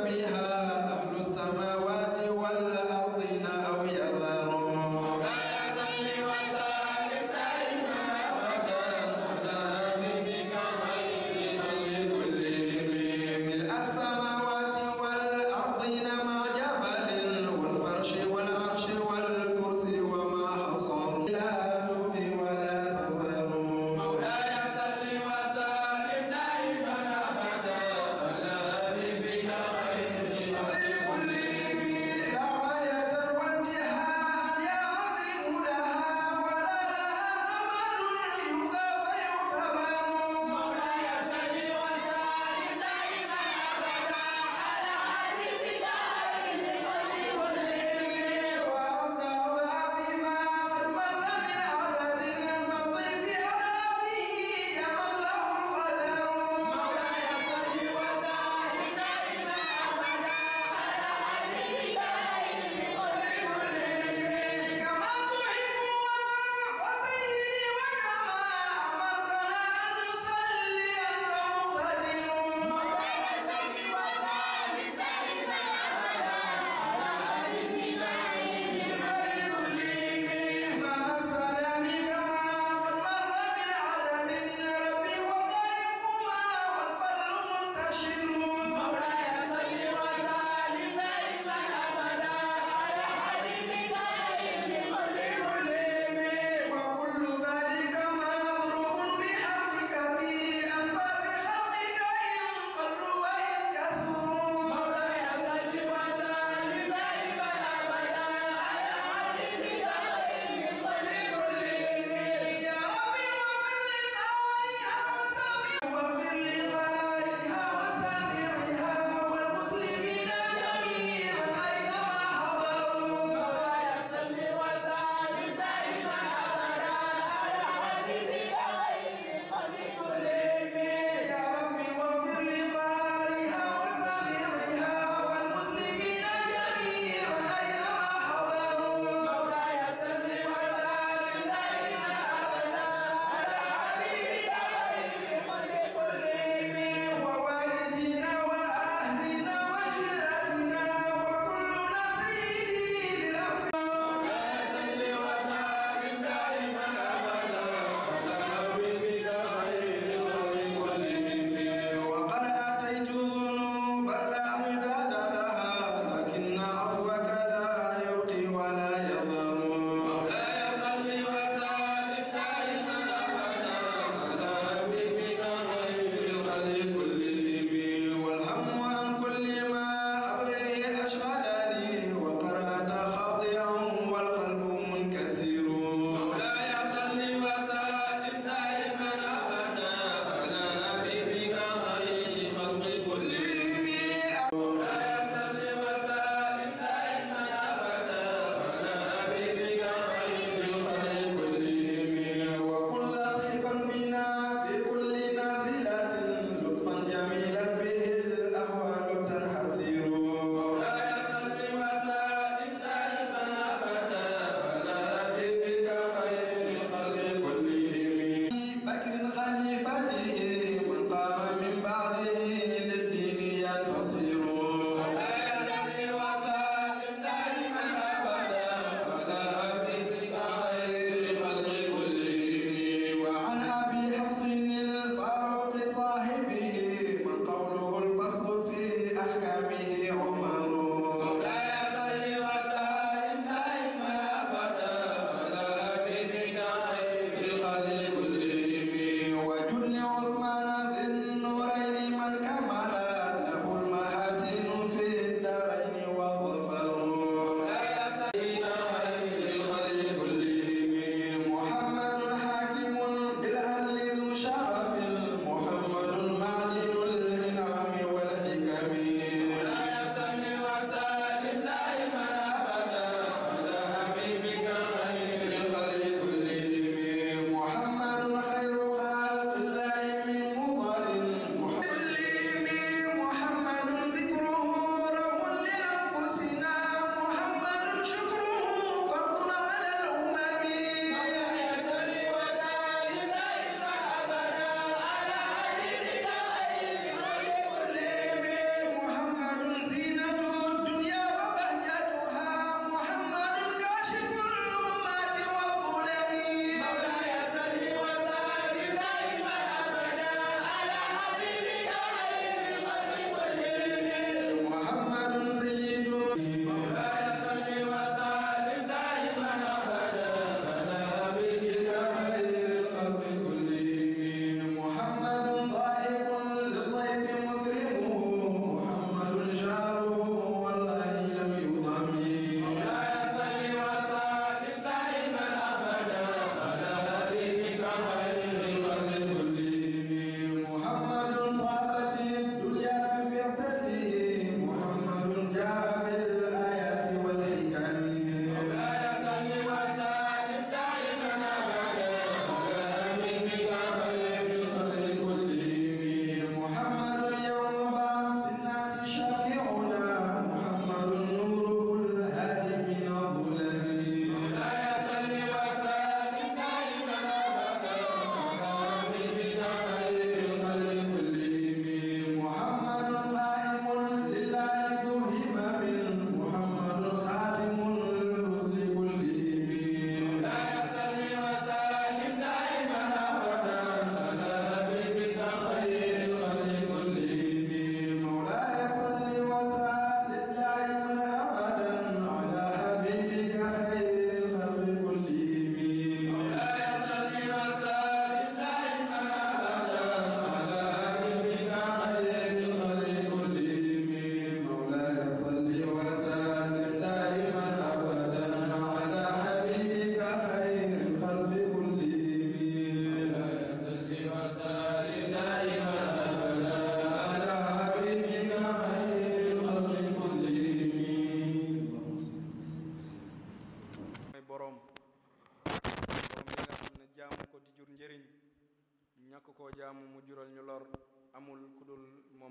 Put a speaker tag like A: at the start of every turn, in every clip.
A: بها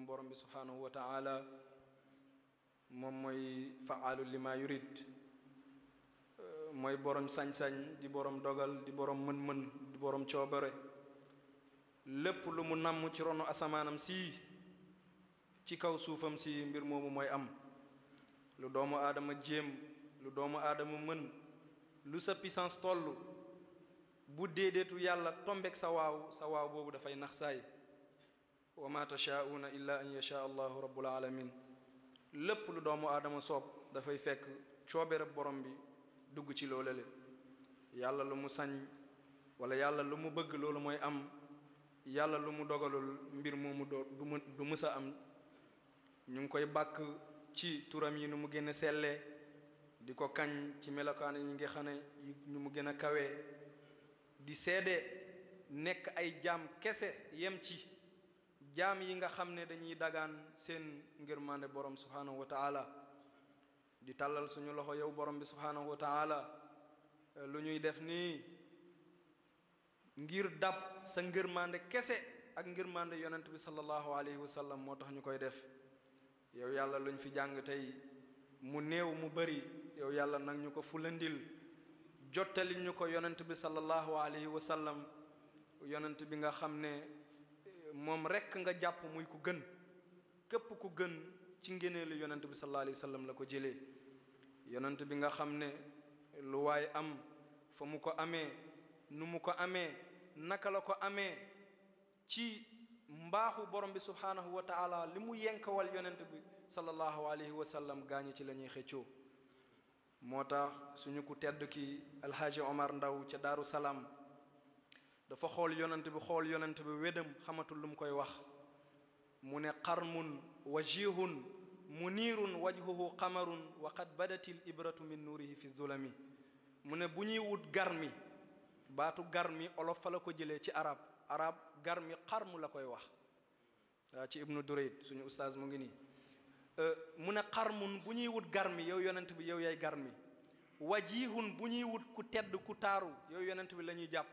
A: moom borom bi subhanahu wa taala moom mooy faalu lima yurid mooy borom sañ-sañ di borom dogal di borom mën-mën di borom coobare lépp lu mu namm ci ronu asamaanam si ci kaw suufam si mbir moomu mooy am lu doomu aadama jéem lu doomu aadama mën lu sa puissance toll bu déedéetu yàlla tombek sa waaw boobu dafay nax saay wa ma tashaa'una illa an yasha allahu rabbul alamin lépp lu doomu aadama soob dafay fekk coobere borom bi dugg ci loolale yàlla lu mu sañ wala yàlla lu mu bëgg loolu mooy am yàlla lu mu dogalul mbir moomu du mësa am ñu ngi koy bàkk ci turam yi nu mu gën a sellee di ko kañ ci melokaan yi nga xam ne ñu mu gën a kawee di seede nekk ay jaam kese yem ci jaam yi nga xam ne dañuy dagaan seen ngërmande borom subhanahu wa taala di tàllal suñu loxo yow borom bi subhanahu wa taala lu ñuy def nii ngir dab sa ngërmande kese ak ngërmande yonent bi sallallahu alayhi wa sallam moo tax ñu koy def yow yàlla luñ fi jàng tey mu néew mu bari yow yàlla nag ñu ko fulandil jottali ñu ko yonent bi sallallahu alayhi wa sallam yonent bi nga xam ne moom rekk nga jàpp muy ku gën képp ku gën ci ngëneelu yonent bi sallallahu alayhi wa sallam la ko jëlee yonent bi nga xam ne lu waay am fa mu ko amee nu mu ko amee naka la ko amee ci mbaaxu borom bi subhanahu wa taala li mu yenkawal yonent bi sallallahu alayhi wa sallam gaañi ci la ñuy xëccoo moo tax suñu ku tedd ki alhaaji Omar Ndaw ca Daaru Salaam dafa xool yonent bi wedam xamatul lu mu koy wax mu ne qarmun wajihun muniirun wajhuhu qamarun wa qad badatil ibratu min nuurihi fi zulami mu ne bu ñuy wut garmi baatu garmi olof fa la ko jëlee ci arab garmi xarmu la koy wax waa ci ibnu Durayd suñu ustaaz mu ngi nii mu ne qarmun bu ñuy wut garmi yow yonent bi yow yaay garmi wajihun bu ñuy wut ku tedd ku taaru yow yonent bi la ñuy jàpp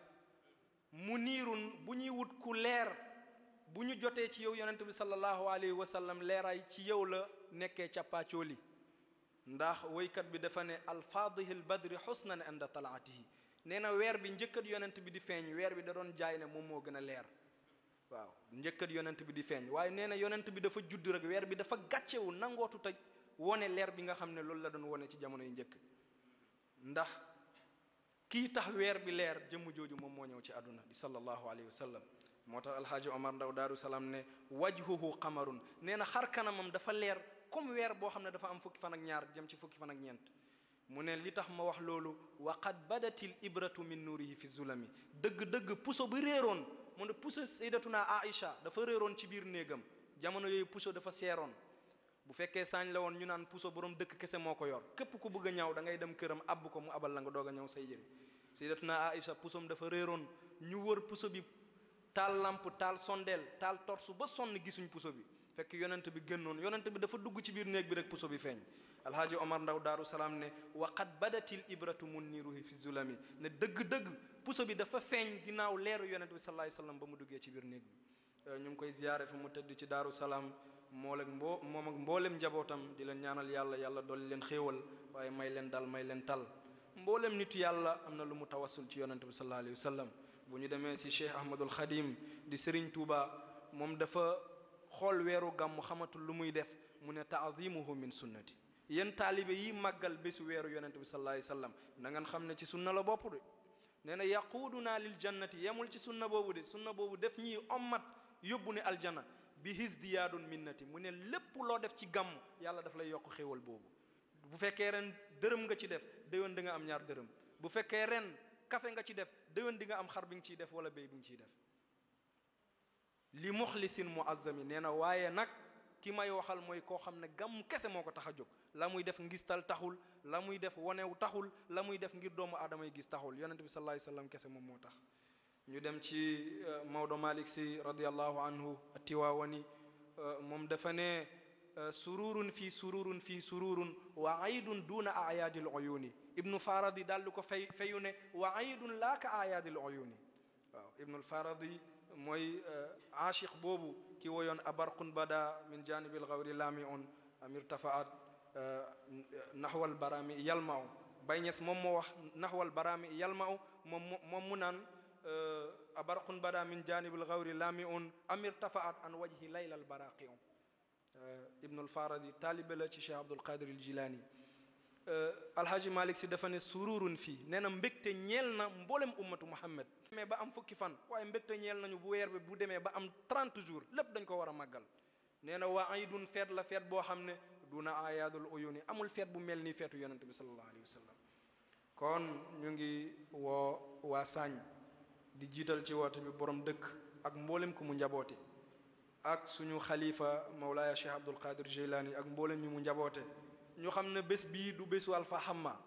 A: muniirun bu ñuy wut ku leer bu ñu jotee ci yow yonent bi sallallahu alayhi wa sallam leeraay ci yow la nekkee cappaacooli ndax woykat bi dafa ne alfaadihil badri xusnan inda talaatihi nee na weer bi njëkkat yonent bi di feeñ weer bi da doon jaay ne moom moo gën a leer waaw njëkkat yonent bi di feeñ waaye nee na yonent bi dafa judd rek weer bi dafa gàccewu nangootu taj wone leer bi nga xam ne loolu la doon wone ci jamono yu njëkk ndax kii tax weer bi leer jëmm jooju moom moo ñëw ci àdduna di sallallahu alayhi wa sallam moo tax alhaaji Omar Ndaw Daaru Salaam ne wajhuhu qamarun nee na xar kanamam dafa leer comme weer boo xam ne dafa am fukki fan ak ñaar jëm ci fukki fan ak ñeent mu ne li tax ma wax loolu wa qad badatil ibratu min nuurihi fi zulami dëgg-dëgg puso bi réeroon mu ne puso sayyidatuna Aïcha dafa réeroon ci biir néegam jamono yooyu puso dafa seeroon bu fekkee saañ la woon ñu naan puso borom dëkk kese moo ko yor képp ku bëgg a ñaw da ngay dem këram abb ko mu abal la nga doog a ñaw say jëri sayyidatuna Aïcha pusom dafa réeroon ñu wër puso bi taal lamp taal sondeel taal torsu ba sonn gisuñ puso bi fekk yonent bi génnoon yonent bi dafa dugg ci biir néeg bi rek puso bi feeñ alhaaji Omar Ndaw Daaru Salaam ne wa qad badatil ibratu munniruhi fi zulami ne dëgg-dëgg puso bi dafa feeñ ginnaaw leeru yonent bi sallallahu alayhi wasallam ba mu duggee ci biir néeg bi ñu ngi koy ziyaare fa mu tëdd ci Daaru Salaam moom ak mboolem njabootam di leen ñaanal yàlla dolli leen xéewal waaye may leen dal may leen tal mboolem nitu yàlla am na lu mu tawassul ci yonent bi sallallahu alayhi wasallam bu ñu demee si Cheikh Ahmadul Khadim di Serigne Touba moom dafa xool weeru gàmmu xamatul lu muy def mu ne ta'zimuhu min sunnati yéen taalibe yi màggal bésu weeru yonent bi sallallahu alayhi wasallam na ngeen xam ne ci sunna la bopp de nee na yaquuduna lil jannati yemul ci sunna boobu de sunna boobu def ñiy ommat yóbbu ne aljana bi hisdiyaadun minnati mu ne lépp loo def ci gàmm yàlla daf lay yokk xéewal boobu bu fekkee ren dërëm nga ci def déwén di nga am ñaar dërëm bu fekkee ren kafe nga ci def déwén di nga am xar bi nga ciy def wala béy bi nga ciy def li muxlisin muazzami nee na waaye nag ki may waxal mooy koo xam ne gàmm kese moo ko tax a jóg la muy def ngistal taxul la muy def wonew taxul la muy def ngir doomu aadama yi gis taxul yonent bi sallallahu alayhi wasallam kese moom moo tax ñu dem ci Maodo Malick Sy radiyallahu anhu Tiwaawani moom dafa ne sururun fii sururun wa aydun duna ayaadil uyuni ibnu faradi daal di ko fayu ne wa aydun laa ka ayaadil uyuni waaw ibnul faradi mooy aashiq boobu ki woyoon abarqun bada min janibil gawri lami on amir tafaat naxwal barami yalmaaw Baye Niass moom moo wax naxwal barami yalmaaw moom mu naan abarqun bada min janibil gawri lami on amir tafaat an wajhi laylal baraqi on ibnul faradi taalibe la ci Cheikh Abdul Qadir al Jilani alhaji Malick si dafa ne sururun fii nee na mbégte ñeel na mboolem ummatu Muhammad demee ba am fukki fan waaye mbégte ñeel nañu bu weer bi bu demee ba am 30 jours lépp dañ ko war a màggal nee na waa aydun feet la feet boo xam ne duna ayaadul uyuni amul feet bu mel nii feetu yonente bi sallallahu alayhi wa sallam kon ñu ngi woo waa Sagne di jiital ci woote bi borom dëkk ak mboolem ku mu njaboote ak suñu xalifa Mawlaaya Cheikh Abdul Qadir Jilani ak mboolem ñi mu njaboote ñu xam ne bés bii du bésu Alpha Hamma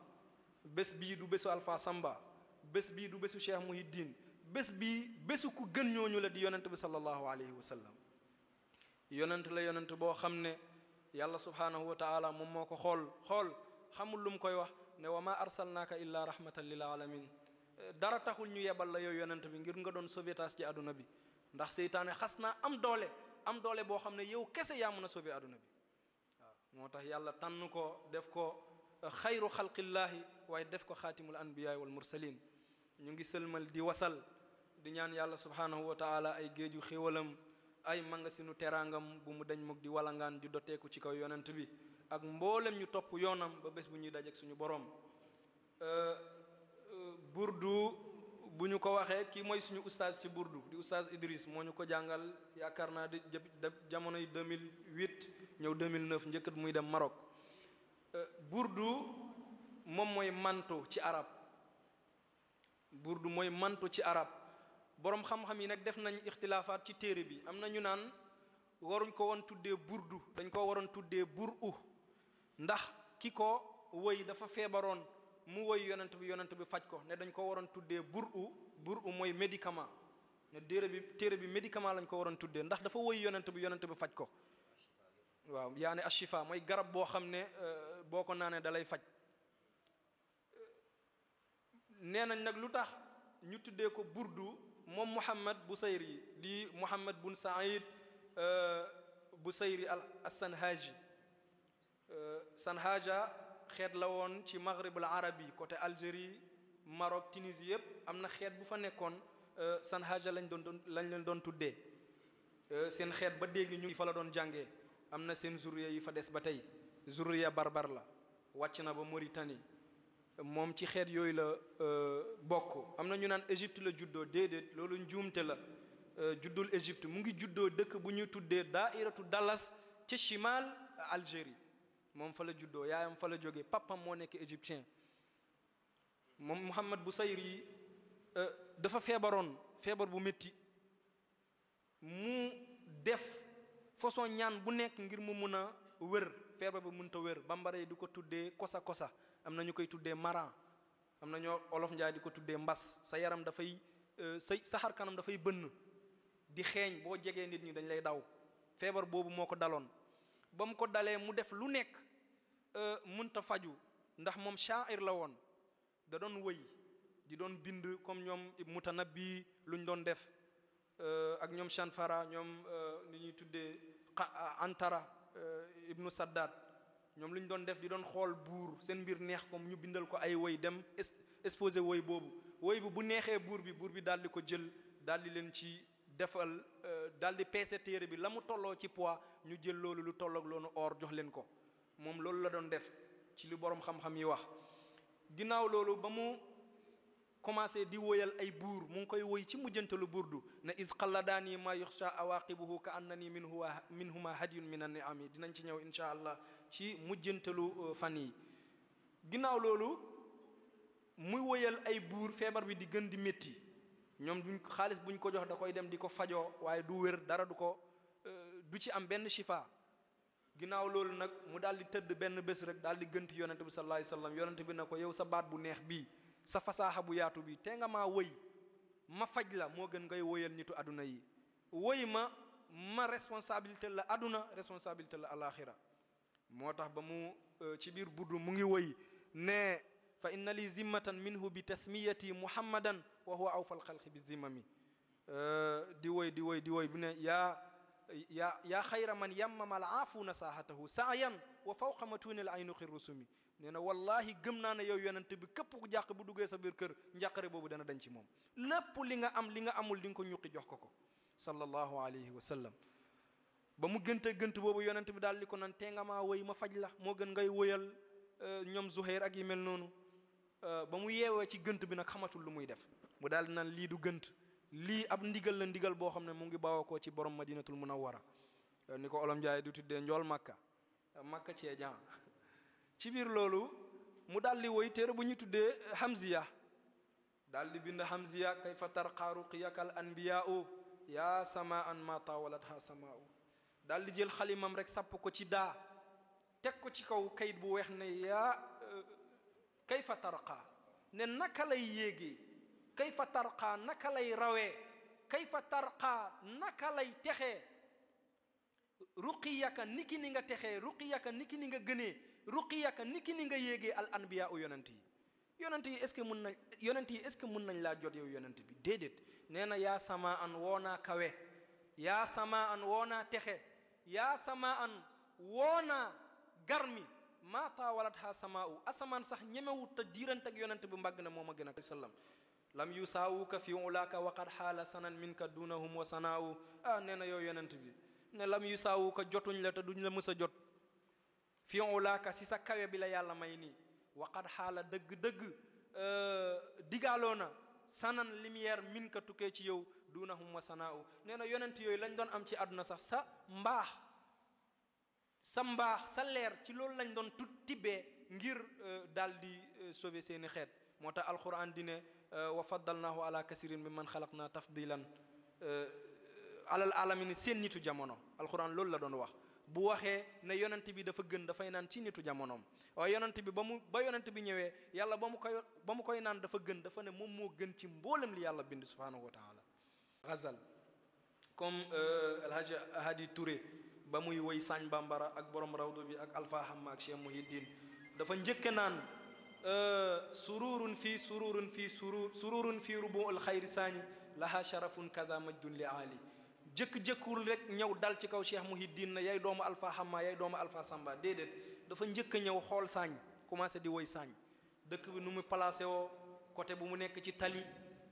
A: bés bii du bésu Alpha Samba bés bii du bésu Cheikh Muhiddin bés bii bésu ku gën ñooñu la di yonent bi sallallahu alayhi wa sallam yonent la yonent boo xam ne yàlla subhanahu wa taala moom moo ko xool xamul lu mu koy wax ne wa ma arsalnaaka illa rahmatan lil alamin dara taxul ñu yebal la yow yonent bi ngir nga doon sauvetage ci àdduna bi ndax seytaane xas naa am doole boo xam ne yow kese yaa mën a sauver àdduna bi moo tax yàlla tànn ko def ko xayru xalqillaahi waaye def ko xaatimul anbiyaa wal mursalin ñu ngi sëlmal di wasal di ñaan yàlla subhanahu wa taala ay géeju xéwalam ay mangasinu teraangam bu mu dañ mukk di walangaan di doteeku ci kaw yonent bi ak mboolem ñu topp yoonam ba bés bu ñuy dajeek suñu borom burdu bu ñu ko waxee kii mooy suñu ustaaz ci burdu di ustaaz Idriss moo ñu ko jàngal yaakaar naa di jamonoy 2008 ñëw 2009 njëkkat muy dem Maroc burdu moom mooy manto ci arab burdu mooy manto ci arab boroom xam-xam yi nag def nañ ixtilaafaat ci téere bi am na ñu naan waruñ ko woon tuddee burdu dañ ko waroon tuddee buru ndax ki ko woy dafa feebaroon mu woy yonent bi faj ko ne dañ ko waroon tuddee buru mooy médicament ne téere bi médicament lañ ko waroon tuddee ndax dafa woy yonent bi faj ko waaw yaa ne ashifa mooy garab boo xam ne boo ko naanee dalay faj nee nañ nag lu tax ñu tuddee ko burdu moom Muhammad Busayri di Muhammad bun Saïd Busayri as-Sanhaji Sanhaja xeet la woon ci maghribul arabi côté Algérie Maroc Tunisie yëpp am na xeet bu fa nekkoon Sanhaja lañ leen doon tuddee seen xeet ba dégg ñu fa la doon jàngee am na seen zurriya yi fa des ba tey zurriya barbar la wàcc na ba Mauritanie moom ci xeet yooyu la bokk am na ñu naan Égypte la juddoo déedéet loolu njuumte la juddul Égypte mu ngi juddoo dëkk bu ñuy tuddee daairatu Dallas ci chimal Algérie moom fa la juddoo yaayam fa la jógee papam moo nekk égyptien moom Muhammad Busayri dafa feebaroon feebar bu métti mu def façon ñaan bu nekk ngir mu mun a wër feebar bu mënta wër bambara yi di ko tuddee kosa am na ñu koy tuddee maran am na ñoo olof njaay di ko tuddee mbas sa yaram dafay sa xar kanam dafay bënn di xeeñ boo jegee nit ñi dañ lay daw feebar boobu moo ko daloon ba mu ko dalee mu def lu nekk mënta faju ndax moom sha'ir la woon da doon wëy di doon bind comme ñoom Mutanabbi lu ñu doon def ak ñoom Chanfara ñoom ni ñuy tuddee Antara ibnu Saddad ñoom lu ñu doon def di doon xool buur seen mbir neex ko ñu bindal ko ay woy dem exposé woy boobu woy bu neexee buur bi daal di ko jël daal di leen ci defal daal di peese téere bi la mu tolloo ci poids ñu jël loolu lu tolloog loonu or jox leen ko moom loolu la doon def ci li boroom xam-xam yi wax ginnaaw loolu ba mu commencé di woyal ay buur mu ngi koy woy ci mujjantalu burdu ne is xalladaani ma yuxsha awaqibuhu ka annani minhuma hadiyun min an-ni'ami dinañ ci ñëw insha allah ci mujjantalu fan yi ginnaaw loolu muy woyal ay buur feebar bi di gën di métti ñoom duñ xaalis buñ ko jox da koy dem di ko fajoo waaye du wér dara du ci am benn shifa ginnaaw loolu nag mu daal di tëdd benn bés rek daal di gënt yonente bi sallallahu alayhi wasallam yonente bi na ko yow sa baat bu neex bii sa fasaaxa bu yaatu bi te nga maa woy ma faj la moo gën ngay woyal nitu aduna yi woy ma responsabilité la aduna responsabilité la alaxira moo tax ba mu ci biir burdu mu ngi woy ne fa inna li zimmatan minhu bi tasmiyati muhammadan wa huwa awfal xalqi bi zimmami di woy bu ne yaa xayra man yammama al aafuuna saahatahu saayan wa fawqa matuunil aynu xirrusumi nee na wallahi gëm naa ne yow yonent bi képp ku jàq bu duggee sa biir kër njàqare boobu dana dañ ci moom lépp li nga am li nga amul di nga ko ñuqi jox ko sallallahu alayhi wa sallam ba mu gënt boobu yonent bi daal di ko nan tee nga maa woy ma faj la moo gën ngay woyal ñoom Zuhair ak yi mel noonu ba mu yeewee ci gënt bi nag xamatul lu muy def mu daal di naan lii du gënt lii ab ndigal la ndigal boo xam ne mu ngi bawoo ko ci borom madinatul munawwara ni ko olom Njaay du tuddee njool makka cee jan ci biir loolu mu daal di woy téere bu ñuy tuddee hamziya daal di bind hamziya kayfa tarqa ruqiyaka al anbiyaa'u yaa samaan ma tawalatha samaa'u daal di jël xalimam rek sapp ko ci daa teg ko ci kaw kayit bu weex ne yaa kayfa tarqa ne naka lay yéegee kayfa tarqa naka lay rawee kayfa tarqa naka lay texee ruqiyaka niki ni nga texee ruqiyaka niki ni nga gënee ruqiyaka niki ni nga yéegee al anbiya u yonent yi est-ce que mën nañ yonent yi est-ce que mën nañ laa jot yow yonent bi déedéet nee na yaa sama an woonaa kawe yaa sama an woonaa texe yaa sama an woonaa garmi maa taawalat ha sama u asamaan sax ñemewut te diirante ak yonent bi mbagg na moom a gën a sallam lam yusaawuka fi ulaaka waqad xaala sanan minka dunahum wa sanaawu nee na yow yonent bi ne lam yusaawuka jotuñ la te duñ la mës a jot fi ulaaka si sa kawe bi la yàlla may nii waqad xaala dëgg-dëgg digaaloo na sanan lumière minka tukkee ci yow dunahum wa sanaawu nee na yonent yooyu lañ doon am ci àdduna sax sa mbaax sa leer ci loolu lañ doon tibbee ngir daal di sauver seeni xeet moo tax alquran di ne wa faddalnaahu ala kasirin mi man xalaqna tafdilan alal alamin seen nitu jamono alquran loolu la doon wax bu waxee ne yonent bi dafa gën dafay naan ci nitu jamonoom waaye yonent bi ba yonent bi ñëwee yàlla ba mu koy naan dafa gën dafa ne moom moo gën ci mboolem li yàlla bind subhanahu wa taala ghazal comme El Hadj Hadi Touré ba muy woy Sagne Bambara ak borom rawdu bi ak Alpha Hamma ak Cheikh Mouhidine dafa njëkke naan sururun fi rubu al xayri saani laha sharafun kada majdun li ali jëkk-jëkkul rek ñëw dal ci kaw Cheikh Mouhidine na yaay doomu Alpha Hamma yaay doomu Alpha Samba déedéet dafa njëkk a ñëw xool Sagne commencé di woy Sagne dëkk bi nu mu placé woo côté bu mu nekk ci tali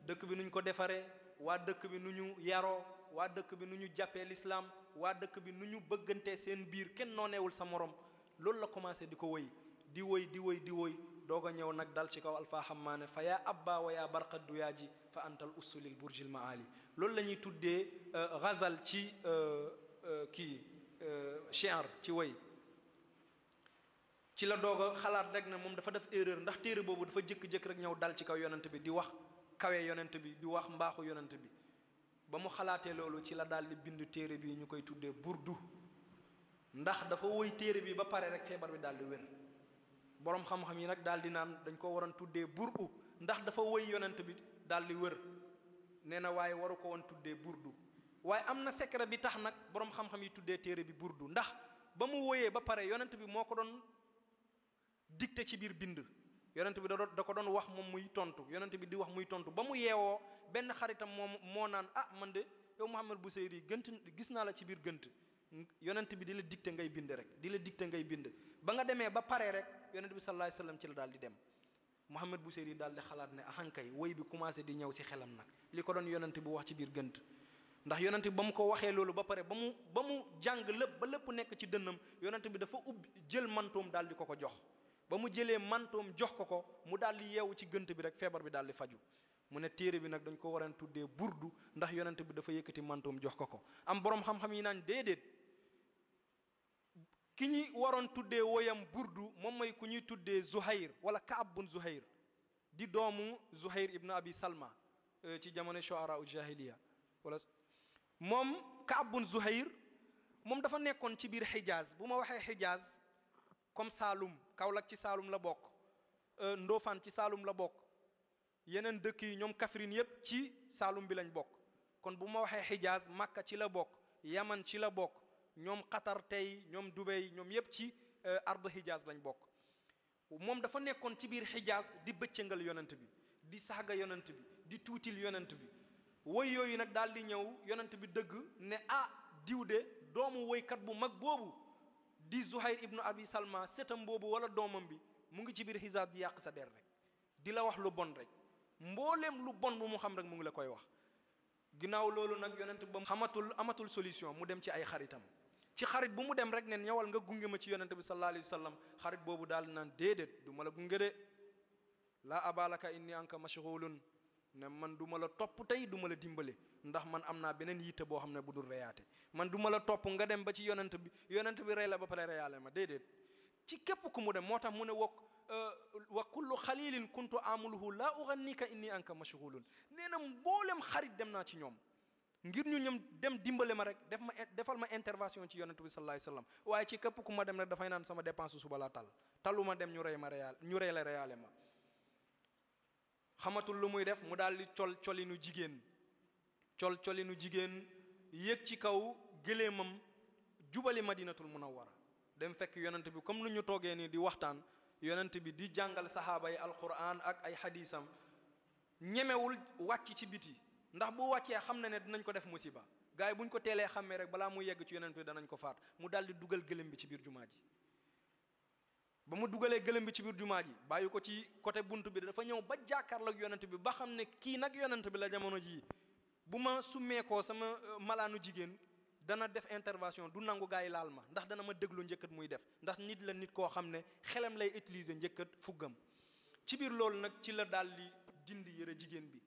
A: dëkk bi nu ñu ko defaree waa dëkk bi nu ñu yaroo waa dëkk bi nu ñu jàppee l'islam waa dëkk bi nu ñu bëggantee seen biir kenn nooneewul sa morom loolu la commencé di ko woy di woy doog a ñëw nag dal ci kaw Alpha Hamma ne fa yaa abba wa yaa barqa duyaaji fa antal usulil burjil maali loolu la ñuy tuddee ghazal ci shi'r ci woy ci la doog a xalaat rek ne moom dafa def erreur ndax téere boobu dafa jëkk-jëkk rek ñëw dal ci kaw yonent bi di wax kawe yonent bi di wax mbaaxu yonent bi ba mu xalaatee loolu ci la daal di bind téere bi ñu koy tuddee burdu ndax dafa woy téere bi ba pare rek feebar bi daal di wér boroom xam-xam yi nag daal di naan dañ ko waroon tuddee burdu ndax dafa woy yonent bi daal di wër nee na waaye waru ko woon tuddee burdu waaye am na secret bi tax nag boroom xam-xam yi tuddee téere bi burdu ndax ba mu woyee ba pare yonent bi moo ko doon dicté ci biir bind yonent bi da ko doon wax moom muy tontu yonent bi di wax muy tontu ba mu yeewoo benn xaritam moom moo naan man de yow Mouhamed Bousayri gënt gis naa la ci biir gënt yonent bi di la dicté ngay bind rek di la dicté ngay bind ba nga demee ba pare rek yonent bi sallallahu alayhi wasallam ci la daal di dem Mouhamed Bousayri daal di xalaat ne ahankay woy bi commencé di ñëw si xelam nag li ko doon yonent bi wax ci biir gënt ndax yonent bi ba mu ko waxee loolu ba pare ba mu jàng lépp ba lépp nekk ci dënnam yonent bi dafa jël mantoom daal di ko jox ba mu jëlee mantoom jox ko mu daal di yeewu ci gënt bi rek feebar bi daal di faju mu ne téere bi nag dañ ko waroon tuddee burdu ndax yonent bi dafa yëkkati mantoom jox ko am boroom xam-xam yi naan déedéet ki ñuy waroon tuddee woyam burdu moom mooy ku ñuy tuddee Zuhair wala Kaab bun Zuhair di doomu Zuhair ibn Abi Salma ci jamono shu'ara u jahiliya wala moom Kaab bun Zuhair moom dafa nekkoon ci biir Hijaz bu ma waxee Hijaz comme Saalum Kaolack ci Saalum la bokk Ndofane ci Saalum la bokk yeneen dëkk yi ñoom Kaffrine yépp ci Saalum bi lañ bokk kon bu ma waxee Hijaz Makka ci la bokk Yaman ci la bokk ñoom Qatar tey ñoom Dubai ñoom yépp ci ardu Hijaz lañ bokk moom dafa nekkoon ci biir Hijaz di bëccëngal yonent bi di saaga yonent bi di tuutil yonent bi woy yooyu nag daal di ñëw yonent bi dëgg ne diw de doomu woykat bu mag boobu di Zuhayr ibnu Abi Salma setam boobu wala doomam bi mu ngi ci biir xisaab di yàq sa der rek di la wax lu bon rek mbooleem lu bon bu mu xam rek mu ngi la koy wax. ginnaaw loolu nag yonent ba amatul solution mu dem ci ay xaritam ci xarit bu mu dem rek ne ñëwal nga gunge ma ci yonent bi sallallahu alayhi wa sallam xarit boobu daal naan déedéet du ma la gunge de laa abalaka inni anka mashghulun ne man du ma la topp tey du ma la dimbale ndax man am naa beneen yitte boo xam ne bu dul reyaate man du ma la topp nga dem ba ci yonent bi rey la ba pare reyaale ma déedéet ci képp ku mu dem moo tax mu ne wa kullu xalilin kuntu amuluhu laa ugannika inni anka mashghulun nee na mboolem xarit dem naa ci ñoom ngir ñu ñoom dem dimbale ma rek defal ma intervention ci yonent bi sallallahu alayhi wasallam waaye ci képp ku ma dem rek dafay naan sama dépense suba laa talu ma dem ñu rey la reyaale ma xamatul lu muy def mu daal di colinu jigéen yéeg ci kaw gëléemam jubali madinatul munawwara dem fekk yonent bi comme nu ñu toogee nii di waxtaan yonent bi di jàngal saxaaba yi alquran ak ay xadiisam ñemewul wàcc ci biti ndax bu wàccee xam na ne dinañ ko def musiba gars yi buñ ko teelee xàmmee rek balaa muy yegg ci yonent bi danañ ko faat mu daal di dugal gëlëm bi ci biir jumaa ji ba mu dugalee gëlëm bi ci biir jumaa ji bàyyi ko ci côté bunt bi dafa ñëw ba jàkkaarloog yonent bi ba xam ne kii nag yonent bi la jamono jii bu ma summeekoo sama malaanu jigéen dana def intervention du nangu gaa yi laal ma ndax dana ma déglu njëkkat muy def ndax nit koo xam ne xelam lay utiliser njëkkat fuggam ci biir loolu nag ci la daal di dindi yëre jigéen bi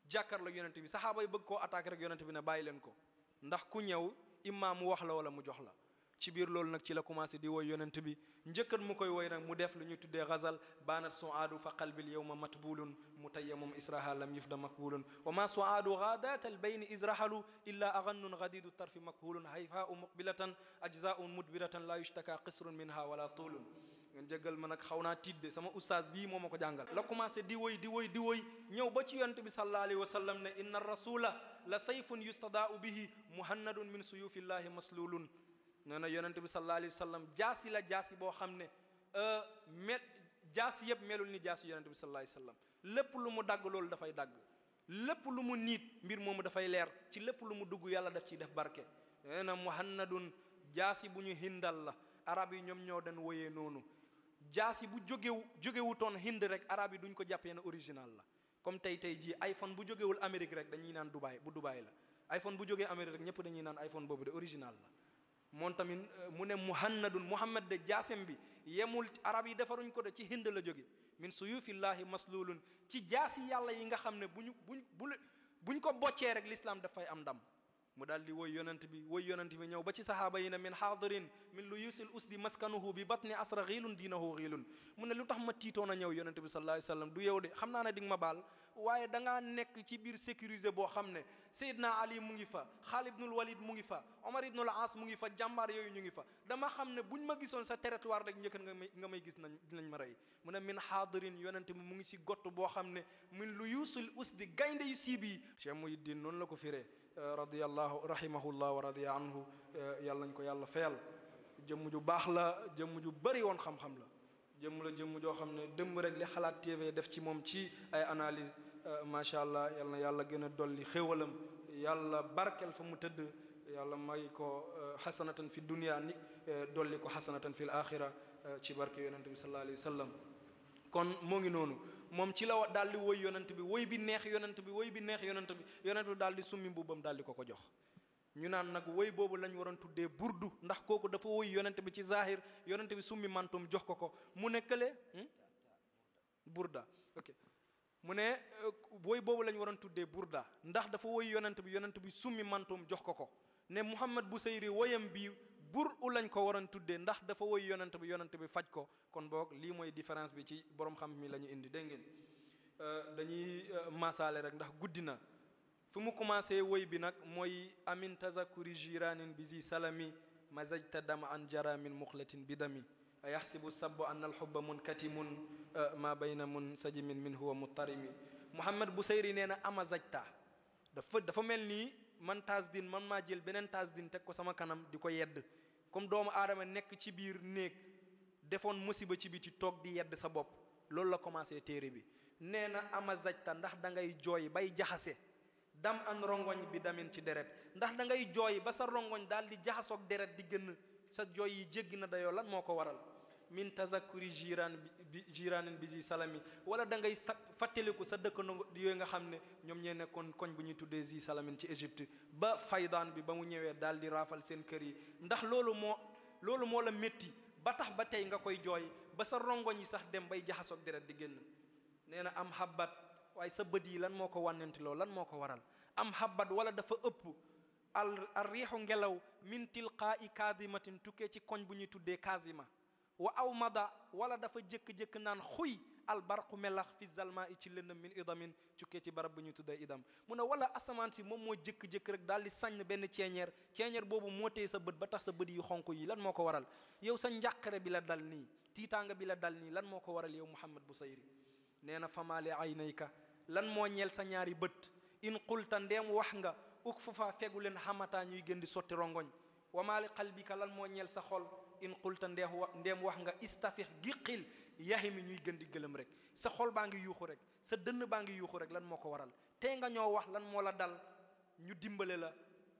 A: jàkkaarloog yonent bi saxaaba yi bëgg koo attaqué rek yonent bi ne bàyyi leen ko ndax ku ñëw imma mu wax la wala mu jox la ci biir loolu nag ci la commencé di woy yonent bi njëkkat mu koy woy nag mu def lu ñuy tuddee ghazal banat suaadu fa qalbil yawma matbulun mutayammum israha lam yufda makbulun wa ma suaadu ghadat al bayni izrahalu illa aghannun ghadidu tarfi makhulun hayfa'u muqbilatan ajza'un mudbiratan la yushtaka qisrun minha wala tulun ngeen jéggal ma nag xaw naa tidde sama oustaz bii moo ma ko jàngal la commencé di woy ñëw ba ci yonent bi sallallahu alayhi wa sallam ne inna rasula la sayfun yustadaa'u bihi muhannadun min suyufillahi maslulun nee na yonent bi sallallahu alayhi wa sallam jaasi boo xam ne jaasi yëpp melul ni jaasi yonent bi sallallahu alayhi wa sallam lépp lu mu dagg loolu dafay dagg lépp lu mu niit mbir moomu dafay leer ci lépp lu mu dugg yàlla daf ciy def barke nee na muhannadun jaasi bu ñu hindal la arab yi ñoom ñoo den woyee noonu jaasi bu jógewutoon hind rek arab yi duñ ko jàppee ne original la comme tey jii iPhone bu jógewul Amérique rek dañuy naan Dubaï la iPhone bu jógee Amérique rek ñëpp dañuy naan iPhone boobu de original la moom tamit mu ne muhannadun Muhammad de jaasem bi yemul arab yi defaruñ ko de ci hind la jóge min suyufillahi maslulun ci jaasi yàlla yi nga xam ne buñ ko boccee rek l'islam dafay am ndam mu daal di woy yonent bi ñëw ba ci sahaaba yi ne min haadirin min lu yusil usdi maskanuhu bi batni asra xiilun diinahu xiilun mu ne lu tax ma tiitoon a ñëw yonent bi sallallahu alayhi wasallam du yow de xam naa ne di nga ma baal waaye dangaa nekk ci biir sécurisé boo xam ne Seydina Ali mu ngi fa Xaalid ibnul Walid mu ngi fa Omar ibnul As mu ngi fa jàmbaar yooyu ñu ngi fa dama xam ne buñ ma gisoon sa territoire rek njëkkat nga may gis dinañ ma rey mu ne min haadirin yonent bi mu ngi si gott boo xam ne min lu yusil usdi gaynde yu siibi yi Cheikh Muhiddin noonu la ko firee radiyallahu rahimahullah wa radiya anhu yàlla nañ ko yàlla feyal jëmm ju baax la jëmm ju bëri woon xam-xam la jëmm joo xam ne dëmb rek li xalaat TV def ci moom ci ay analyse macha allah yal na yàlla gën a dolli xéwalam yàlla barkel fa mu tëdd yàlla may ko xasanatan fi dunia ni dolli ko xasanatan fi l axira ci barke yonente bi sallallahu alayhi wa sallam kon moo ngi noonu moom ci la daal di woy yonent bi woy bi neex yonent bi daal di summi mbubbam daal di ko jox ñu naan nag woy boobu lañ waroon tuddee burdu ndax kooku dafa woy yonent bi ci zahir yonent bi summi mantum jox ko mu nekkale burda ok mu ne woy boobu lañ waroon tuddee burda ndax dafa woy yonent bi summi mantum jox ko ne Muhammad Busayri woyam bi bur u lañ ko waroon tuddee ndax dafa woy yonent bi faj ko kon boog lii mooy différence bi ci borom xam mi la ñu indi dégg ngeen dañuy maasaale rek ndax guddi na fu mu commencé woy bi nag mooy amin tazakuri jiranin bisi salami mazajta dama an jara min muxlatin bidami ayaxsibu sabbu an alxubba munkatimun ma bayna munsajimin min huwa muttarimi Muhammad Busayri nee na amazajta dafa mel nii man tasdin man maa jël beneen tasdin teg ko sama kanam di ko yedd comme doomu aadama nekk ci biir néeg defoon musiba ci biti toog di yedd sa bopp loolu la commencé téere bi nee na amazajta ndax da ngay jooy bay jaxase dam an rongoñ bi damin ci deret ndax da ngay jooy ba sa rongoñ daal di jaxasoog deret di gën sa jooy yi jéggi na dayoo lan moo ko waral min tazakkuri jiraanin bi zi salami wala da ngay fàttaliku sa dëkkandoo yooyu nga xam ne ñoom ñee nekkoon koñ bu ñuy tuddee zi salamin ci Égypte ba faydaan bi ba mu ñëwee daal di raafal seen kër yi ndax loolu moo la métti ba tax ba tey nga koy jooy ba sa rongoñ yi sax dem bay jaxasoog deret di génn nee na am xabat waaye sa bët yi lan moo ko wànnentiloo lan moo ko waral am xabat wala dafa ëpp al riixu ngelaw min tilqaa'i kaadimatin tukkee ci koñ bu ñuy tuddee kaazima wa aw mada wala dafa jëkk-jëkk naan xuy albarqu melax fi zalma i ci lëndëm min idamin tukkee ci barab bu ñuy tuddee idam mu ne wala asamaan si moom moo jëkk-jëkk rek daal di sànn benn ceeñeer boobu moo tee sa bët ba tax sa bët yi xonk yi lan moo ko waral yow sa njàqare bi la dal nii tiitaanga bi la dal nii lan moo ko waral yow Muhammad Busayri nee na famaale aynayka lan moo ñeel sa ñaari bët in qulta ndeem wax nga uk fu fa fegu leen xamataa ñuy gën di sotti rongoñ wamaali qalbika lan moo ñeel sa xol in qulta ndeem wax nga istafix giqil yaxi mi ñuy gën di gëlëm rek sa xol baa ngi yuuxu rek sa dënn baa ngi yuuxu rek lan moo ko waral tey nga ñoo wax lan moo la dal ñu dimbale la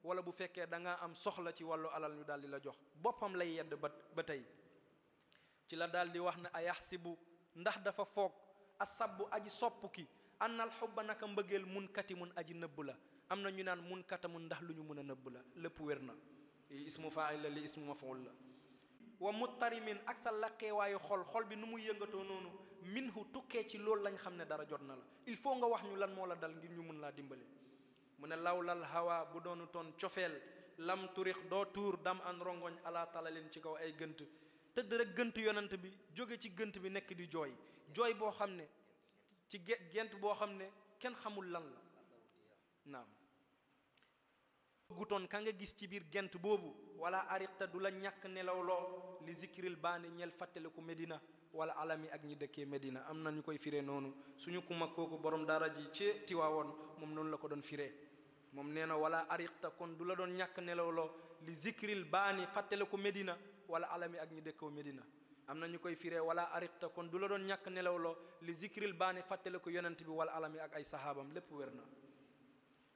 A: wala bu fekkee da nga am soxla ci wàllu alal ñu daal di la jox boppam lay yedd ba tey ci la daal di wax ne a yaxsibu ndax dafa foog asabbu aji sopp ki annal xubba naka mbëggeel mun kati mun aji nëbb la am na ñu naan mun katamun ndax lu ñu mën a nëbb la lépp wér na ismu faa'il la li ismu maf'ul la wa muttarimin ak sa laqeewaayu xol bi nu muy yëngatoo noonu minhu tukkee ci loolu lañ xam ne dara jot na la il faut nga wax ñu lan moo la dal ngir ñu mun laa dimbale mu ne lawlal hawa bu doonu toon cofeel lam turix doo tuur dam an rongoñ ala talalin ci kaw ay gënt tëdd rek gënt yonent bi jóge ci gënt bi nekk di jooy boo xam ne ci gent boo xam ne kenn xamul lan la naam gutoon ka nga gis ci biir gent boobu wala ariqta du la ñàkk nelaw loo li zikril baani ñel fàttaliku Medina wala alami ak ñi dëkkee Medina am na ñu koy firee noonu suñu ku mag kooku borom daara ji ci Tiwaawoon moom noonu la ko doon firee moom nee na wala ariqta kon du la doon ñàkk nelaw loo li zikril baani fàttaliku Medina wala alami ak ñi dëkkoo Medina am na ñu koy firee wala ariqta kon du la doon ñàkk nelaw loo li zikril baani fàttaliku yonent bi wala alami ak ay sahaabam lépp wér na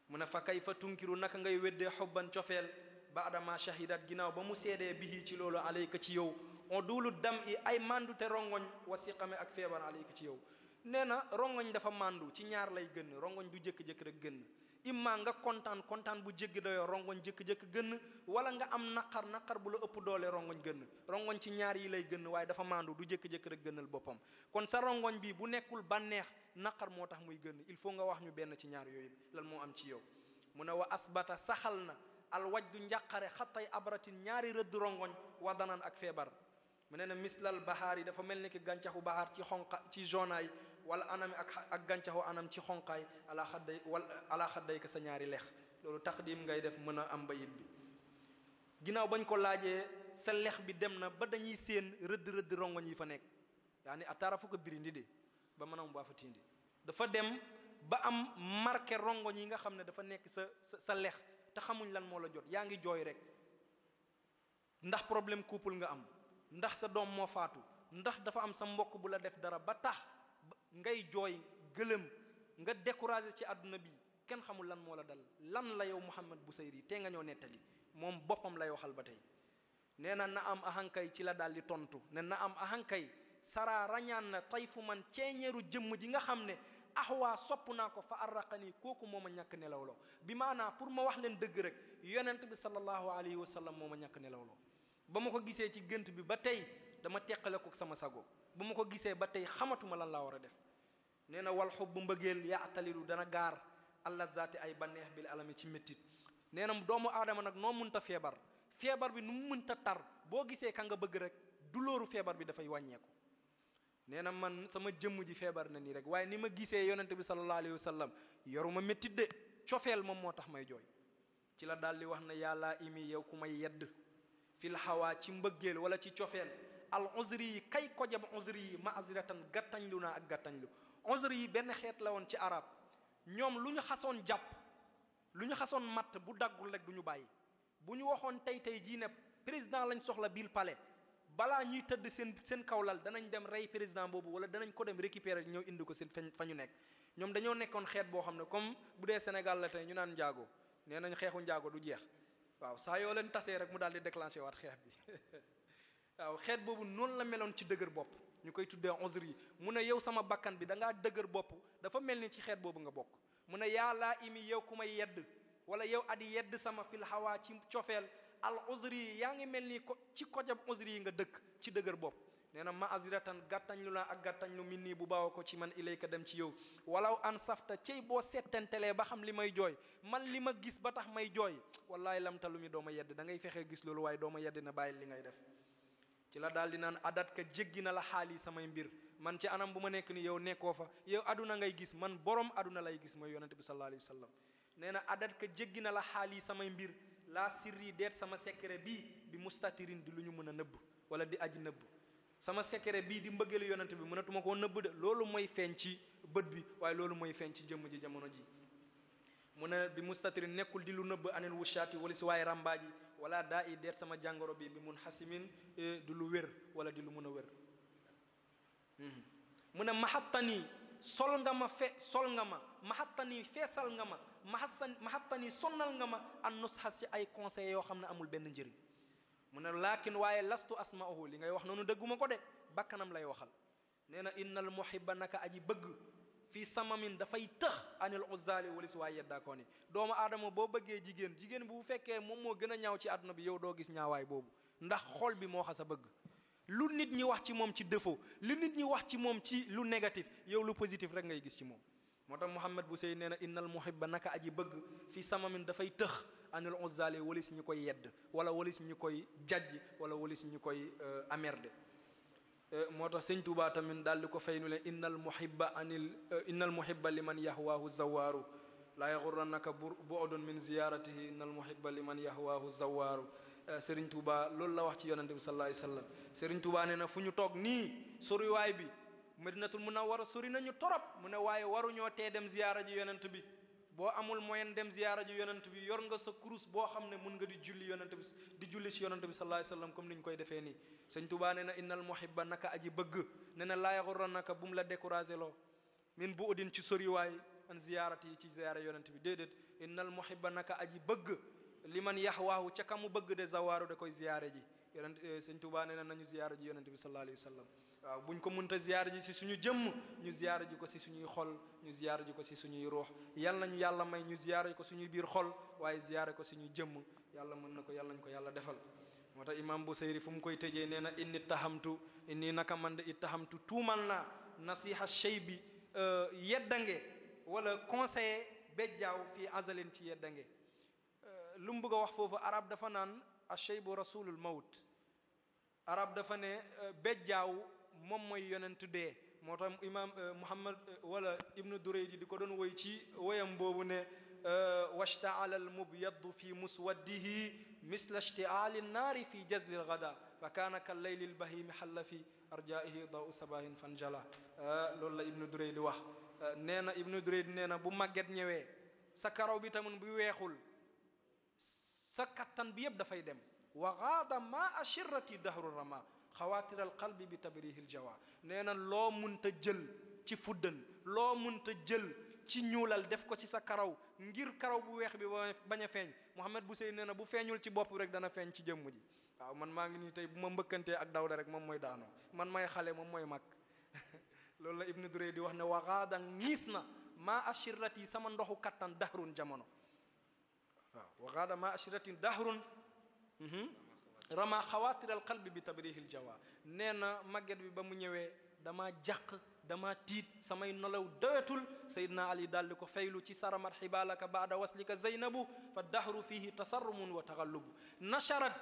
A: mu ne fa kayfa tunkiru naka ngay weddee xubban cofeel baadama shahidat ginnaaw ba mu seedee bihi ci loolu alayka ci yow on duulu dam i ay mandute rongoñ wasiqame ak feebar alayka ci yow nee na rongoñ dafa mandu ci ñaar lay gën rongoñ du jëkk-jëkk rek gën imma nga kontaan bu jéggi doyoo rongoñ jëkk-jëkk gën wala nga am naqar bu la ëpp doole rongoñ gën rongoñ ci ñaar yi lay gën waaye dafa mandu du jëkk-jëkk rek gënal boppam kon sa rongoñ bi bu nekkul bànneex naqar moo tax muy gën il faut nga wax ñu benn ci ñaar yooyu lan moo am ci yow mu ne wa asbata saxal na alwajdu njàqare xattay abratin ñaari rëdd rongoñ wa danan ak feebar mu ne na mislal bahaar yi dafa mel ni ki gàncaxu bahaar ci xonqa ci jonaay wala anami ak gàncaxu anam ci xonqaay ala xadday ka sa ñaari lex loolu taqdim ngay def mën a am bayit bi ginnaaw bañ ko laajee sa lex bi dem na ba dañuy seen rëdd rongoñ yi fa nekk yaa ni atara fu ko birindi de ba mën a mbaa fa tindi dafa dem ba am marqué rongoñ yi nga xam ne dafa nekk sa lex te xamuñ lan moo la jot yaa ngi jooy rek ndax problème couple nga am ndax sa doom moo faatu ndax dafa am sa mbokk bu la def dara ba tax ngay jooy gëlëm nga découragé ci àdduna bi kenn xamul lan moo la dal lan la yow Muhammad Busayri te nga ñoo nettali moom boppam lay waxal ba tey nee na am ahankay ci la daal di tontu ne na am ahankay sara rañaan na tayfu man ceeñeeru jëmm ji nga xam ne axwaa sopp naa ko fa arraqani kooku moo ma ñàkk nelawloo bi maanaa pour ma wax leen dëgg rek yonent bi sallallahu alayhi wa sallam moo ma ñàkk nelawloo ba ma ko gisee ci gënt bi ba tey dama teqale ko sama sago ba ma ko gisee ba tey xamatuma lan laa war a def nee na wal xubbu mbëggeel yaatalilu dana gaar allah zaati ay banneex bil alami ci méttit nee na doomu aadama nag noo munta feebar bi nu mu munta tar boo gisee ka nga bëgg rek dulóoru feebar bi dafay wàññeeku nee na man sama jëmm ji feebar na nii rek waaye ni ma gisee yonent bi sallallahu alayhi wa sallam yoruma méttit de cofeel moom moo tax may jooy ci la daal di wax ne yàllaa imi yow ku may yedd fil xawaa ci mbëggeel wala ci cofeel al uzri yi kay ko jab uzri yi maaziratan gàttañlu naa ak gàttañlu uzri yi benn xeet la woon ci arab ñoom lu ñu xasoon jàpp lu ñu xasoon matt bu daggul rek du ñu bàyyi bu ñu waxoon tey jii ne président lañ soxla biir palais balaa ñuy tëdd seen kawlal danañ dem rey président boobu wala danañ ko dem récupérer ñëw indi ko seen fa ñu nekk. ñoom dañoo nekkoon xeet boo xam ne comme bu dee Sénégal la tey ñu naan njaago nee nañ xeexu njaago du jeex waaw saa yoo leen tasee rek mu daal di déclenché waat xeex bi waaw xeet boobu noonu la meloon ci dëgër bopp ñu koy tuddee uzri yi mu ne yow sama bakkan bi da ngaa dëgër bopp dafa mel ni ci xeet boobu nga bokk mu ne yaa laa imi yow ku may yedd wala yow adi yedd sama fil hawaa ci cofeel al uzri yi yaa ngi mel ni ko ci kojab uzri yi nga dëkk ci dëgër bopp nee na ma azratan gàttañ lu naa ak gàttañ lu min nii bu baaw ko ci man ilayka dem ci yow walaw an safta cey boo settantelee ba xam li may jooy man li ma gis ba tax may jooy wallaay lamtalu mi doo ma yedd da ngay fexee gis loolu waaye doo ma yedd na bàyyi li ngay def ci la daal di naan adat ka jéggi na la xaal yi samay mbir man ci anam bu ma nekk ni yow nekkoo fa yow aduna ngay gis man borom aduna lay gis mooy yonente bi sallallahu alayhi wa sallam nee na adat ka jéggi na la xaal yi samay mbir la sirri deet sama secret bii bi mustatirin di lu ñu mën a nëbb wala di aji nëbb sama secret bii di mbëggeelu yonente bi mënatuma koo nëbb de loolu mooy feeñ ci bët bi waaye loolu mooy feeñ ci jëmm ji jamono ji mu ne bi mustatirin nekkul di lu nëbb anil wushaati wala si waaye rambaaji wala daa i deet sama jàngoro bi mun xasimin du lu wér wala di lu mën a wér mu ne mahattani sol nga ma mahattani feesal nga ma mahattani sonnal nga ma an nusxa si ay conseils yoo xam ne amul benn njëriñ mu ne laakin waaye lastu asma'uhu li ngay wax noonu dëgguma ko de bakkanam lay waxal nee na innal muhibba naka aji bëgg fii samamin dafay tëx anil uzdali wali si waay yeddaakoo ni doomu aadama boo bëggee jigéen bu fekkee moom moo gën a ñaaw ci àdduna bi yow doo gis ñaawaay boobu ndax xol bi moo xas a bëgg lu nit ñi wax ci moom ci défaut lu nit ñi wax ci moom ci lu négatif yow lu positif rek ngay gis ci moom moo tax Muhammad bu sey nee na innal muhibba naka aji bëgg fii samamin dafay tëx anil uzdali walis ñu koy yedd wala walis ñu koy jajj wala walis ñu koy amerde moo tax sëñ Tuubaa tamit daal di ko faynu leen innal muhibba liman yahwaahu zawaaru laa yaxurrannaka bu'dun min ziyaratihi innal muhibba liman yahwaahu zawaaru Sëriñ Tuubaa loolu la wax ci yonente bi sallallahu alayhi wasallam Sëriñ Tuubaa nee na fu ñu toog nii soriwaay bi Madinatul Munawwara sori nañu torop mu ne waaye waruñoo tee dem ziyaara ji yonent bi boo amul moyen dem ziyaara ji yonent bi yor nga sa kurus boo xam ne mun nga di julli yonent bi di julli si yonent bi sallallahu alayhi wasallam comme ni ñu koy defee nii sëñ Tuubaa nee na innal muhibba naka aji bëgg nee na laa yaxurrannaka bu mu la découragé loo min bu udin ci soriwaay an ziyaarati yi ci ziyaara yonent bi déedéet innal muhibba naka aji bëgg liman yaxwaahu ca ka mu bëgg de zawaaru da koy ziyaare ji yonent sëñ Tuubaa nee na nañu ziyaara ji yonent bi sallallahu alayhi wasallam waaw buñ ko mënta ziyaara ji si suñu jëmm ñu ziyaara ji ko si suñuy xol ñu ziyaara ji ko si suñuy ruux yal nañu yàlla may ñu ziyaara ji ko suñuy biir xol waaye ziyaara ko suñuy jëmm yàlla mën na ko yàlla nañ ko yàlla defal moo tax imam Busayri fu mu koy tëjee nee na inni naka man de ittahamtu tuumal naa nasiha chey bi yeddange wala conseiller bejjaaw fii azalin ci yeddange lu mu bëgg a wax foofu arab dafa naan acheybu rasulul mawt arab dafa ne bejjaaw moom mooy yonent dee moo tax imam Muhammad wala ibnu Duraydi di ko doon woy ci woyam boobu ne washtaala al mubyaddu fi muswaddihi misla ishtiaali naari fi jazli lgada fa kaana ka layli lbahimi xalla fi arjaihi daw sabahin fanjala loolu la ibnu Duraydi wax nee na ibnu Duraydi nee na bu màgget ñëwee sa karaw bi tamit bu weexul sa kattan bi yëpp dafay dem wa gaada ma ashirati dahru rama xawaatiral qalbi bi tabrihil jawa nee na loo munta jël ci fuddan loo munta jël ci ñuulal def ko ci sa karaw ngir karaw bu weex bi bañ a feeñ Muhammad Buseyri nee na bu feeñul ci bopp rek dana feeñ ci jëmm ji waaw man maa ngi nii tey bu ma mbëkkantee ak Dawda rek moom mooy daanoo man may xale moom mooy mag loolu la Ibnu Duraydi di wax ne waxaada ñiis na maa ashirati sama ndoxu kattan dahrun jamono waaw waxaada maa ashirati dahrun rama xawaatiral qalbi bi tabrihil jawa nee na màgget bi ba mu ñëwee dama jàq dama tiit samay nolaw doyatul Seydina Ali daal di ko faylu ci saramat xibaalaka baada waslika zeynabu fa dahru fihi tasarrumun wa taxallubu nasharat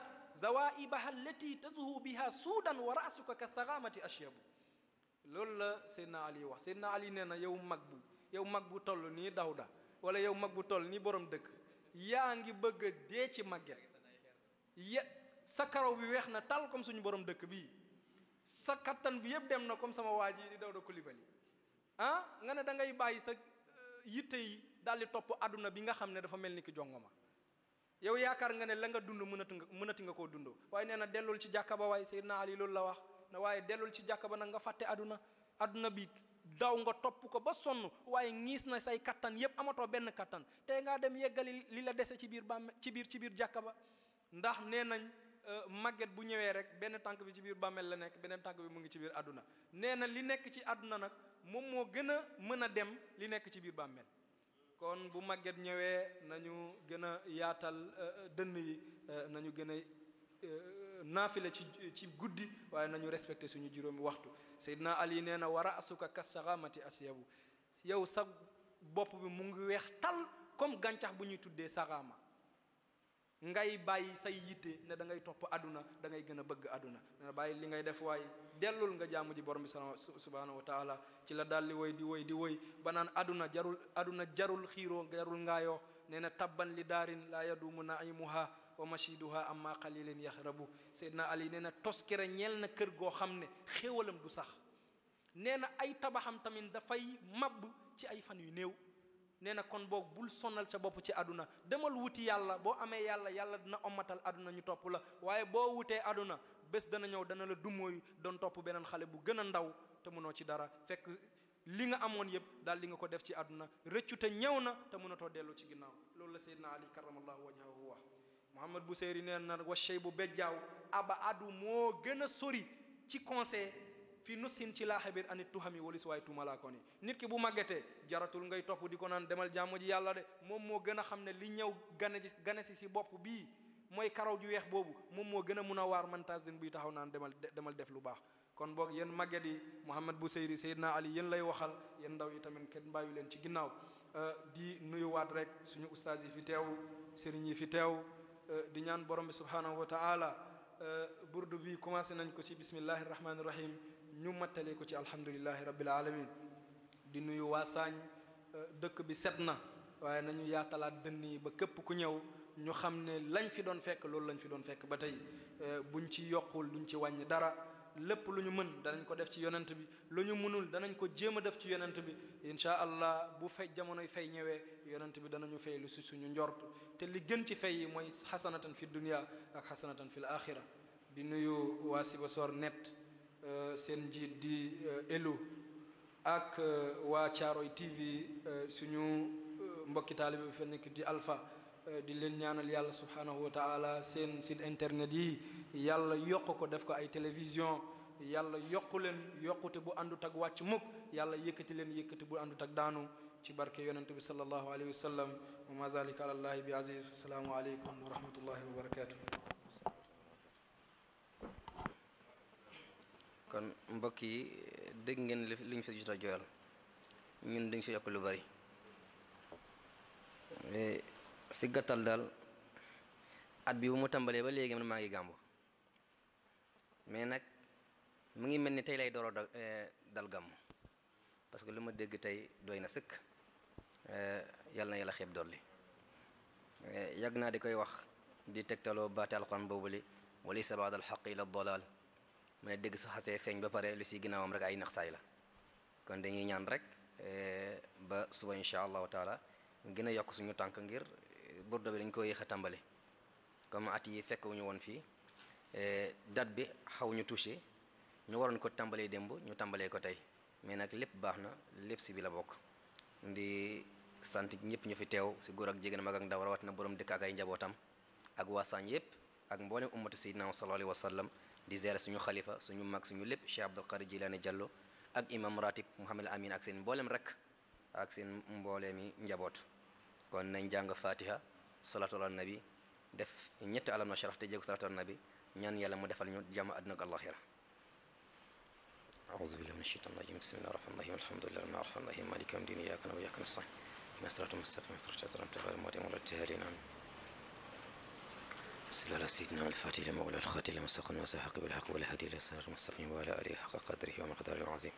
A: zawaibaha allati tazhu biha suudan wa rasuka ka thagamati ashyabu loolu la Seydina Ali wax Seydina Ali nee na yow mag bu toll nii Dawda wala yow mag bu toll nii borom dëkk yaa ngi bëgg a dee ci màgget sa karaw bi weex na tal comme suñu borom dëkk bii sa kattan bi yëpp dem na comme sama waa ji di Dawda Coulibaly nga ne da ngay bàyyi sa yitte yi daal di topp àdduna bi nga xam ne dafa mel ni ki jongoma yow yaakaar nga ne la nga dund mënati nga koo dund waaye nee na dellul ci jàkka ba waaye Seydina Ali loolu la wax na waaye dellul ci jàkka ba nag nga fàtte aduna bi daw nga topp ko ba sonn waaye ngiis na say kattan yépp amatoo benn kattan tey ngaa dem yeggali li la dese ci biir jàkka ba ndax nee nañ màgget bu ñëwee rek benn tànk bi ci biir bàmmeel la nekk beneen tànk bi mu ngi ci biir àdduna nee na li nekk ci àdduna nag moom moo gën a mën a dem li nekk ci biir bàmmeel kon bu màgget ñëwee nañu gën a yaatal dënn yi nañu gën a naafile ci guddi waaye nañu respecté suñu juróomi waxtu Seydina Ali nee na wa ra'suka kassagamati asyabu yow sa bopp bi mu ngi weex tal comme gàncax bu ñuy tuddee saxaama ngay bàyyi say yitte ne da ngay topp aduna da ngay gën a bëgg aduna ne bàyyi li ngay def waaye dellul nga jaamu ji borom bi subhanahu wa taala ci la daal di woy ba naan aduna jarul xiiroo jarul ngaayoo nee na tabban li daarin laa yadumu naimuha wa mashiduha amma qalilin yaxrabu Seydina Ali nee na toskere ñeel na kër goo xam ne xéewalam du sax nee na ay tabaxam tamit dafay mabb ci ay fan yu néew nee na kon boog bul sonal sa bopp ci aduna demal wuti yàlla boo amee yàlla dina ommatal aduna ñu topp la waaye boo wutee aduna bés dana ñëw dana la dumóoyu doon topp beneen xale bu gën a ndaw te mënoo ci dara fekk li nga amoon yëpp daal li nga ko def ci aduna rëccu te ñëw na te mënatoo dellu ci ginnaaw loolu la Seydina Ali karamallahu wajhahu wax Muhammad Buseyri nee na wa shey bu bejjaaw aba adu moo gën a sori ci conseil fi nusin ci laaxe biir anit tuhami walis waaye tuumalaa ko ni nit ki bu màggetee jaratul ngay topp di ko naan demal jàmm ji yàlla de moom moo gën a xam ne li ñëw gane si bopp bii mooy karaw ju weex boobu moom moo gën a mun a waar mantasin buy taxaw naan demal def lu baax kon boog yéen màgget yi Muhammad Buseyri Seydina Ali yéen lay waxal yéen ndaw yi tamit kenn bàyyi leen ci ginnaaw di nuyuwaat rek suñu ustaas yi fi teew sëriñ yi fi teew di ñaan borom bi subhanahu wa taala burdu bi commencé nañ ko ci bismillahi rahmani rahim ñu mattale ko ci alhamdulillahi rabbil alamin di nuyu waa Saañ dëkk bi set na waaye nañu yaatalaat dënn yi ba képp ku ñëw ñu xam ne lañ fi doon fekk loolu lañ fi doon fekk ba tey buñ ci yokkul duñ ci wàññi dara lépp lu ñu mën danañ ko def ci yonent bi lu ñu mënul danañ ko jéem a def ci yonent bi incha allah bu fay jamonoy fay ñëwee yonent bi danañu fay lu si suñu njort te li gën ci fay yi mooy xasanatan fi dunia ak xasanatan fi l axira di nuyu waa Sibassor net seen njiit di elu ak waa Caaroy TV suñu mbokki taalibe bi fa nekk di alpha di leen ñaanal yàlla subhanahu wa taala seen site internet yi yàlla yokk ko def ko ay télévision yàlla yokku leen yokkute bu àndut ak wàcc mukk yàlla yëkkati leen yëkkati bu àndut ak daanu ci barke yonent bi sallallahu alayhi wa sallam wa ma zalika ala allahi bi aziz assalaamu aleykum wa rahmatullahi wa barakatuh
B: kon mbokk yi dégg ngeen li ñu fi jot a jooyal ñun dañ si yokk lu bari si gàttal daal at bi bu mu tàmbalee ba léegi man maa ngi gàmbu mais nag mu ngi mel ni tey lay door a dal gàmmu parce que lu ma dégg tey doy na sëkk yàlla na yàlla xeeb dolli yàgg naa di koy wax di tegtaloo baate alxuraan boobu li wali sabaadal xaq ila dalaal mu ne dégg su xasee feeñ ba pare lu si ginnaawam rek ay naxsaay la kon dañuy ñaan rek ba suba incha allahu taala gën a yokk suñu tànk ngir burdo bi dañ ko yéex a tàmbali comme at yi fekk wu ñu woon fii date bi xaw ñu touché ñu waroon ko tàmbalee démb ñu tàmbalee ko tey mais nag lépp baax na lépp si bi la bokk di sant ñëpp ñu fi teew si góor ak jigéen mag ak ndaw rawatina borom dëkk ak ay njabootam ak waa Saañ yëpp ak mboolem ummatu sayyidina sallallahu alayhi wa sallam di ziyaare suñu xalifa suñu mag suñu lépp Cheikh Abdul Qadir Jilani Diallo ak imam ratib Mouhamed Amin ak seen mboolem rek ak seen mbooleemi njaboot kon nañ jàng fatiha salatu ala nabi def ñetti alam na sharax te jéegu salatu ala nabi ñaan yàlla mu defal ñu jàmm àdduna ak àllaxira أعوذ بالله من الشيطان الرجيم بسم الله الرحمن الرحيم الحمد لله رب العالمين مالك يوم الدين إياك نعبد وإياك نستعين اهدنا الصراط المستقيم صراط الذين أنعمت عليهم غير المغضوب عليهم ولا الضالين صلى على سيدنا الفاتح لما أغلق الخاتم لما سبق الناس الحق بالحق والهادي إلى الصراط المستقيم وعلى آله حق قدره ومقداره العظيم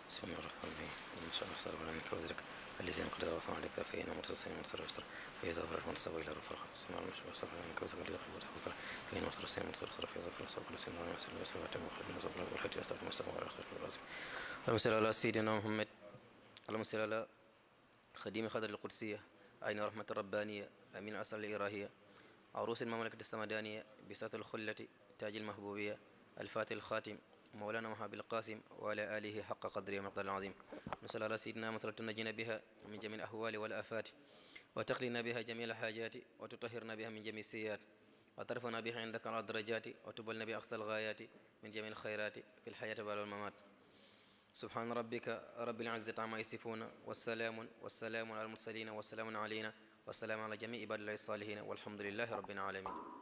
B: بسم الله الرحمن الرحيم إن شاء الله صار منك وزرك الذي انقضى وفى عليك فإن مرتسين مصر وستر فإذا فرغ منصب إلى رفرخ بسم الله الرحمن الرحيم صار منك وزرك الذي خلق وتخسر فإن مرتسين مصر وستر فإذا فرغ صوب كل سنة ويسر ويسر ويتم وخلق من صبر والحج يستر المستقيم وعلى خير الرازم اللهم صل على سيدنا محمد اللهم صل على خديم خضر القدسية أين رحمة الربانية من أصل الإراهية عروس المملكة السمدانية بسات الخلة تاج المحبوبية الفاتح الخاتم مولانا محمد القاسم وعلى آله حق قدره ومقدار العظيم نصلي على سيدنا مثل تنجينا بها من جميع الأهوال والآفات وتقلنا بها جميع الحاجات وتطهرنا بها من جميع السيئات وترفعنا بها عندك على الدرجات وتبلنا بأقصى الغايات من جميع الخيرات في الحياة والممات سبحان ربك رب العزة عما يصفون والسلام على المرسلين والسلام علينا والسلام على جميع عباد الله الصالحين والحمد لله رب العالمين